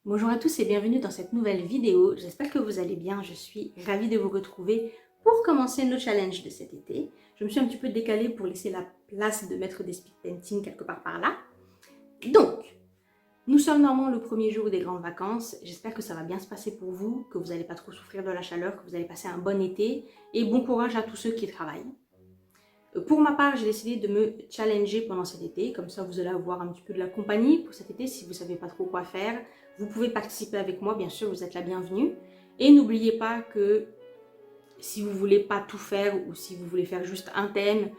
Bonjour à tous et bienvenue dans cette nouvelle vidéo. J'espère que vous allez bien. Je suis ravie de vous retrouver pour commencer nos challenges de cet été. Je me suis un petit peu décalée pour laisser la place de mettre des speed painting quelque part par là. Donc, nous sommes normalement le premier jour des grandes vacances. J'espère que ça va bien se passer pour vous, que vous n'allez pas trop souffrir de la chaleur, que vous allez passer un bon été et bon courage à tous ceux qui travaillent. Pour ma part, j'ai décidé de me challenger pendant cet été, comme ça vous allez avoir un petit peu de la compagnie pour cet été si vous ne savez pas trop quoi faire. Vous pouvez participer avec moi, bien sûr, vous êtes la bienvenue. Et n'oubliez pas que si vous ne voulez pas tout faire ou si vous voulez faire juste un thème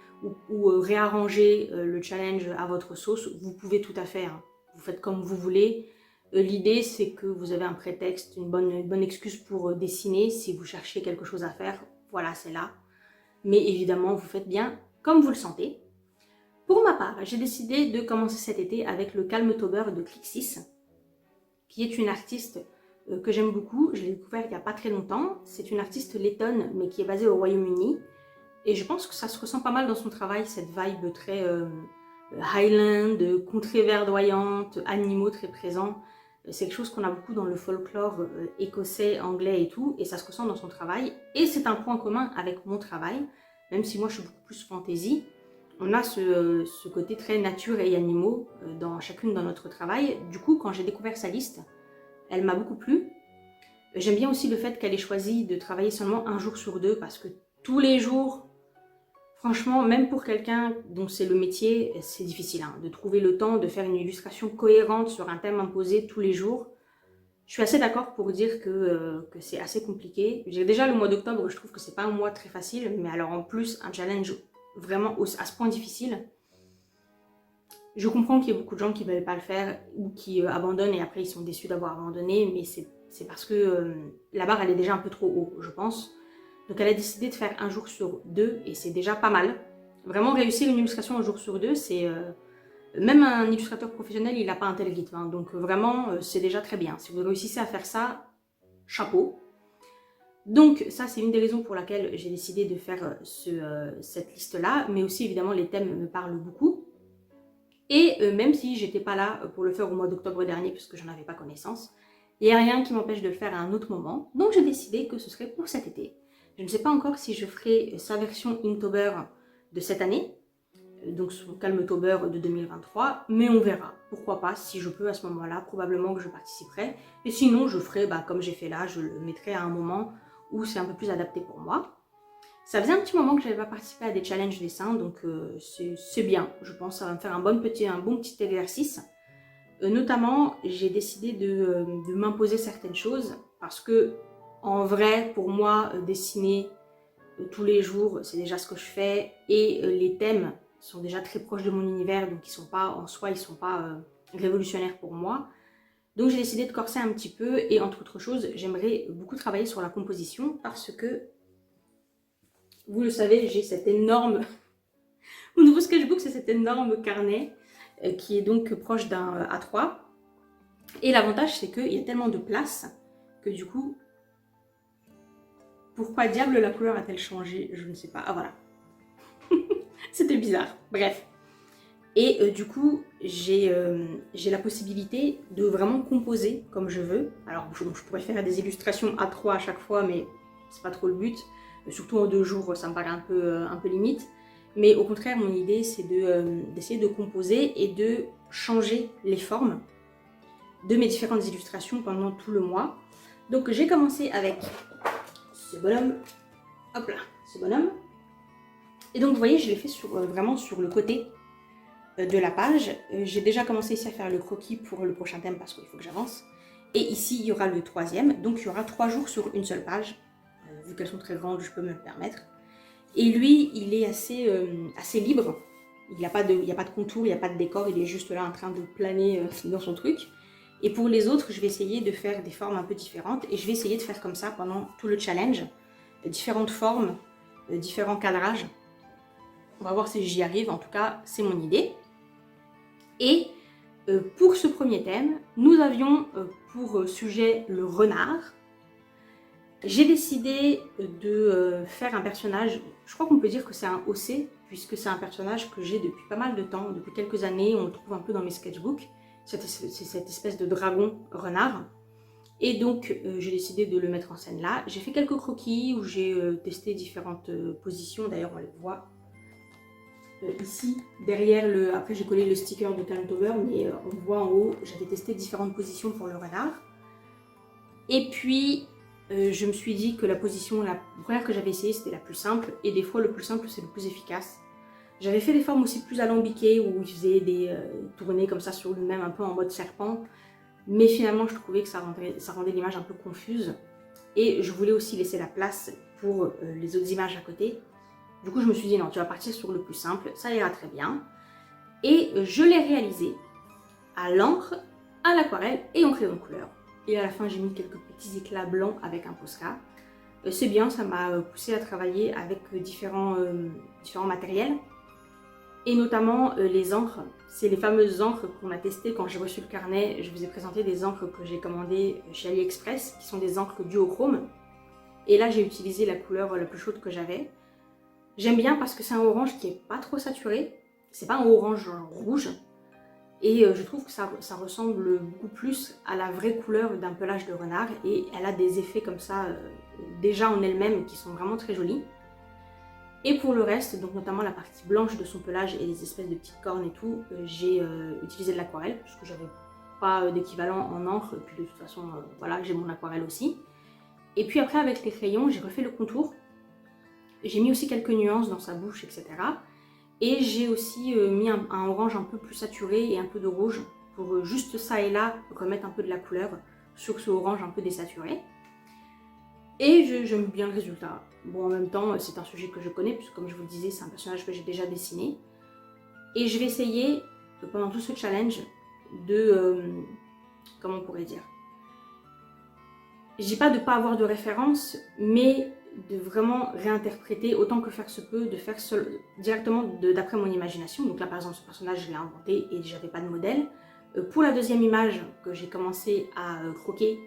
ou réarranger le challenge à votre sauce, vous pouvez tout à fait. Hein. Vous faites comme vous voulez. L'idée, c'est que vous avez un prétexte, une bonne excuse pour dessiner. Si vous cherchez quelque chose à faire, voilà, c'est là. Mais évidemment, vous faites bien comme vous le sentez. Pour ma part, j'ai décidé de commencer cet été avec le Calmetober de Clixis, qui est une artiste que j'aime beaucoup. Je l'ai découvert il n'y a pas très longtemps. C'est une artiste lettonne, mais qui est basée au Royaume-Uni. Et je pense que ça se ressent pas mal dans son travail, cette vibe très Highland, contrée verdoyante, animaux très présents. C'est quelque chose qu'on a beaucoup dans le folklore écossais, anglais et tout, et ça se ressent dans son travail. Et c'est un point commun avec mon travail, même si moi je suis beaucoup plus fantasy. On a ce côté très nature et animaux dans chacune dans notre travail. Du coup, quand j'ai découvert sa liste, elle m'a beaucoup plu. J'aime bien aussi le fait qu'elle ait choisi de travailler seulement un jour sur deux, parce que tous les jours, franchement, même pour quelqu'un dont c'est le métier, c'est difficile hein, de trouver le temps de faire une illustration cohérente sur un thème imposé tous les jours. Je suis assez d'accord pour dire que c'est assez compliqué. Déjà le mois d'octobre, je trouve que c'est pas un mois très facile, mais alors en plus un challenge vraiment à ce point difficile. Je comprends qu'il y ait beaucoup de gens qui ne veulent pas le faire ou qui abandonnent et après ils sont déçus d'avoir abandonné, mais c'est parce que la barre elle est déjà un peu trop haut, je pense. Donc elle a décidé de faire un jour sur deux et c'est déjà pas mal. Vraiment réussir une illustration un jour sur deux, c'est... même un illustrateur professionnel, il n'a pas un tel rythme. Hein, donc vraiment, c'est déjà très bien. Si vous réussissez à faire ça, chapeau. Donc ça, c'est une des raisons pour laquelle j'ai décidé de faire cette liste-là. Mais aussi, évidemment, les thèmes me parlent beaucoup. Et même si j'étais pas là pour le faire au mois d'octobre dernier, puisque j'en avais pas connaissance, il n'y a rien qui m'empêche de le faire à un autre moment. Donc j'ai décidé que ce serait pour cet été. Je ne sais pas encore si je ferai sa version Inktober de cette année, donc son Calmetober de 2023, mais on verra. Pourquoi pas, si je peux à ce moment-là, probablement que je participerai. Et sinon, je ferai comme j'ai fait là, je le mettrai à un moment où c'est un peu plus adapté pour moi. Ça faisait un petit moment que je n'avais pas participé à des challenges dessins, donc c'est bien. Je pense que ça va me faire un bon petit exercice. Notamment, j'ai décidé de m'imposer certaines choses parce que, en vrai, pour moi, dessiner tous les jours, c'est déjà ce que je fais. Et les thèmes sont déjà très proches de mon univers, donc ils sont pas, en soi, ils sont pas révolutionnaires pour moi. Donc j'ai décidé de corser un petit peu et entre autres choses, j'aimerais beaucoup travailler sur la composition parce que, vous le savez, j'ai cette énorme... Mon nouveau sketchbook, c'est cet énorme carnet qui est donc proche d'un A3. Et l'avantage, c'est qu'il y a tellement de place que du coup, pourquoi diable la couleur a-t-elle changé? Je ne sais pas. Ah voilà. C'était bizarre. Bref. Et du coup, j'ai la possibilité de vraiment composer comme je veux. Alors, je pourrais faire des illustrations A3 à chaque fois, mais c'est pas trop le but. Surtout en 2 jours, ça me paraît un peu limite. Mais au contraire, mon idée, c'est d'essayer de composer et de changer les formes de mes différentes illustrations pendant tout le mois. Donc, j'ai commencé avec ce bonhomme. Hop là, ce bonhomme. Et donc, vous voyez, je l'ai fait vraiment sur le côté de la page. J'ai déjà commencé ici à faire le croquis pour le prochain thème parce qu'il faut que j'avance. Et ici, il y aura le troisième. Donc, il y aura 3 jours sur une seule page. Vu qu'elles sont très grandes, je peux me le permettre. Et lui, il est assez libre. Il n'y a pas de contour, il n'y a pas de décor. Il est juste là en train de planer dans son truc. Et pour les autres, je vais essayer de faire des formes un peu différentes. Et je vais essayer de faire comme ça pendant tout le challenge. Différentes formes, différents cadrages. On va voir si j'y arrive. En tout cas, c'est mon idée. Et pour ce premier thème, nous avions pour sujet le renard. J'ai décidé de faire un personnage, je crois qu'on peut dire que c'est un OC, puisque c'est un personnage que j'ai depuis pas mal de temps, depuis quelques années, on le trouve un peu dans mes sketchbooks, c'est cette espèce de dragon renard. Et donc, j'ai décidé de le mettre en scène là. J'ai fait quelques croquis où j'ai testé différentes positions. D'ailleurs, on les voit ici. Derrière, après j'ai collé le sticker de Calmtober, mais on voit en haut, j'avais testé différentes positions pour le renard. Et puis, je me suis dit que la première que j'avais essayée, c'était la plus simple. Et des fois, le plus simple, c'est le plus efficace. J'avais fait des formes aussi plus alambiquées où il faisait des tournées comme ça sur lui-même, un peu en mode serpent. Mais finalement, je trouvais que ça rendait l'image un peu confuse. Et je voulais aussi laisser la place pour les autres images à côté. Du coup, je me suis dit non, tu vas partir sur le plus simple, ça ira très bien. Et je l'ai réalisé à l'encre, à l'aquarelle et en crayon de couleur. Et à la fin, j'ai mis quelques petits éclats blancs avec un Posca. C'est bien, ça m'a poussé à travailler avec différents matériels. Et notamment les encres. C'est les fameuses encres qu'on a testées quand j'ai reçu le carnet. Je vous ai présenté des encres que j'ai commandées chez AliExpress, qui sont des encres duochrome. Et là, j'ai utilisé la couleur la plus chaude que j'avais. J'aime bien parce que c'est un orange qui n'est pas trop saturé. C'est pas un orange rouge. Et je trouve que ça ressemble beaucoup plus à la vraie couleur d'un pelage de renard. Et elle a des effets comme ça, déjà en elle-même, qui sont vraiment très jolis. Et pour le reste, donc notamment la partie blanche de son pelage et les espèces de petites cornes et tout, j'ai utilisé de l'aquarelle, puisque j'avais pas d'équivalent en encre. Et puis de toute façon, voilà, j'ai mon aquarelle aussi. Et puis après, avec les crayons, j'ai refait le contour. J'ai mis aussi quelques nuances dans sa bouche, etc. Et j'ai aussi mis un orange un peu plus saturé et un peu de rouge pour juste ça et là remettre un peu de la couleur sur ce orange un peu désaturé. Et j'aime bien le résultat. Bon, en même temps, c'est un sujet que je connais, puisque comme je vous le disais, c'est un personnage que j'ai déjà dessiné. Et je vais essayer, pendant tout ce challenge, de... comment on pourrait dire? Je dis pas de pas avoir de référence, mais de vraiment réinterpréter autant que faire se peut, de faire directement d'après mon imagination. Donc là, par exemple, ce personnage, je l'ai inventé et j'avais pas de modèle. Pour la deuxième image que j'ai commencé à croquer,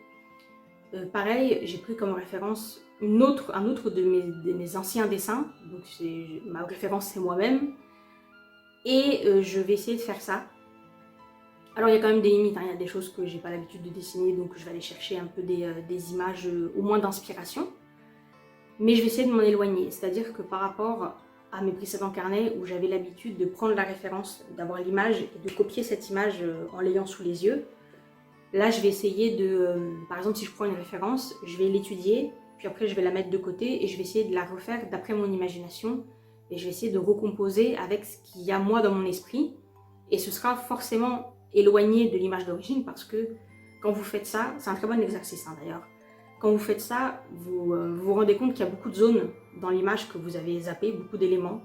pareil, j'ai pris comme référence un autre de mes anciens dessins. Donc ma référence, c'est moi-même. Et je vais essayer de faire ça. Alors il y a quand même des limites, hein. Il y a des choses que j'ai pas l'habitude de dessiner, donc je vais aller chercher un peu des images au moins d'inspiration. Mais je vais essayer de m'en éloigner, c'est-à-dire que par rapport à mes précédents carnets où j'avais l'habitude de prendre la référence, d'avoir l'image et de copier cette image en l'ayant sous les yeux, là je vais essayer de, par exemple si je prends une référence, je vais l'étudier, puis après je vais la mettre de côté et je vais essayer de la refaire d'après mon imagination et je vais essayer de recomposer avec ce qu'il y a moi dans mon esprit et ce sera forcément éloigné de l'image d'origine parce que quand vous faites ça, c'est un très bon exercice hein, d'ailleurs, quand vous faites ça, vous vous rendez compte qu'il y a beaucoup de zones dans l'image que vous avez zappé, beaucoup d'éléments,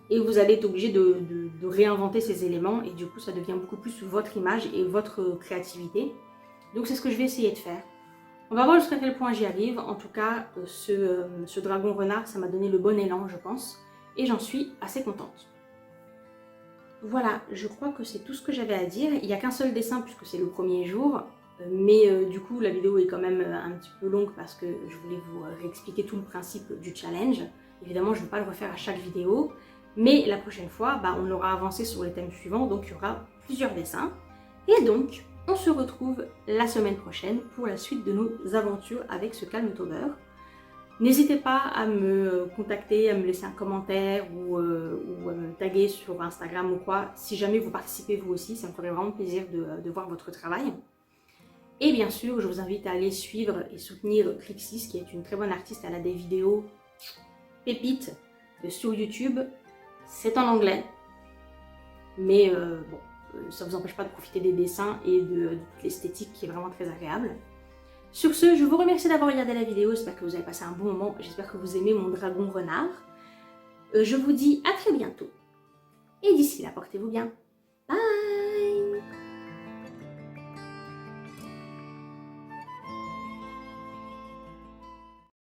et vous allez être obligé de réinventer ces éléments, et du coup ça devient beaucoup plus votre image et votre créativité. Donc c'est ce que je vais essayer de faire. On va voir jusqu'à quel point j'y arrive. En tout cas, ce dragon renard, ça m'a donné le bon élan, je pense, et j'en suis assez contente. Voilà, je crois que c'est tout ce que j'avais à dire. Il n'y a qu'un seul dessin puisque c'est le premier jour. Mais du coup, la vidéo est quand même un petit peu longue parce que je voulais vous réexpliquer tout le principe du challenge. Évidemment, je ne vais pas le refaire à chaque vidéo, mais la prochaine fois, on aura avancé sur les thèmes suivants, donc il y aura plusieurs dessins. Et donc, on se retrouve la semaine prochaine pour la suite de nos aventures avec ce Calmtober. N'hésitez pas à me contacter, à me laisser un commentaire ou à me taguer sur Instagram ou quoi. Si jamais vous participez vous aussi, ça me ferait vraiment plaisir de voir votre travail. Et bien sûr, je vous invite à aller suivre et soutenir Crixis, qui est une très bonne artiste. Elle a des vidéos pépites sur YouTube. C'est en anglais, mais bon, ça ne vous empêche pas de profiter des dessins et de toute l'esthétique qui est vraiment très agréable. Sur ce, je vous remercie d'avoir regardé la vidéo. J'espère que vous avez passé un bon moment. J'espère que vous aimez mon dragon renard. Je vous dis à très bientôt. Et d'ici là, portez-vous bien.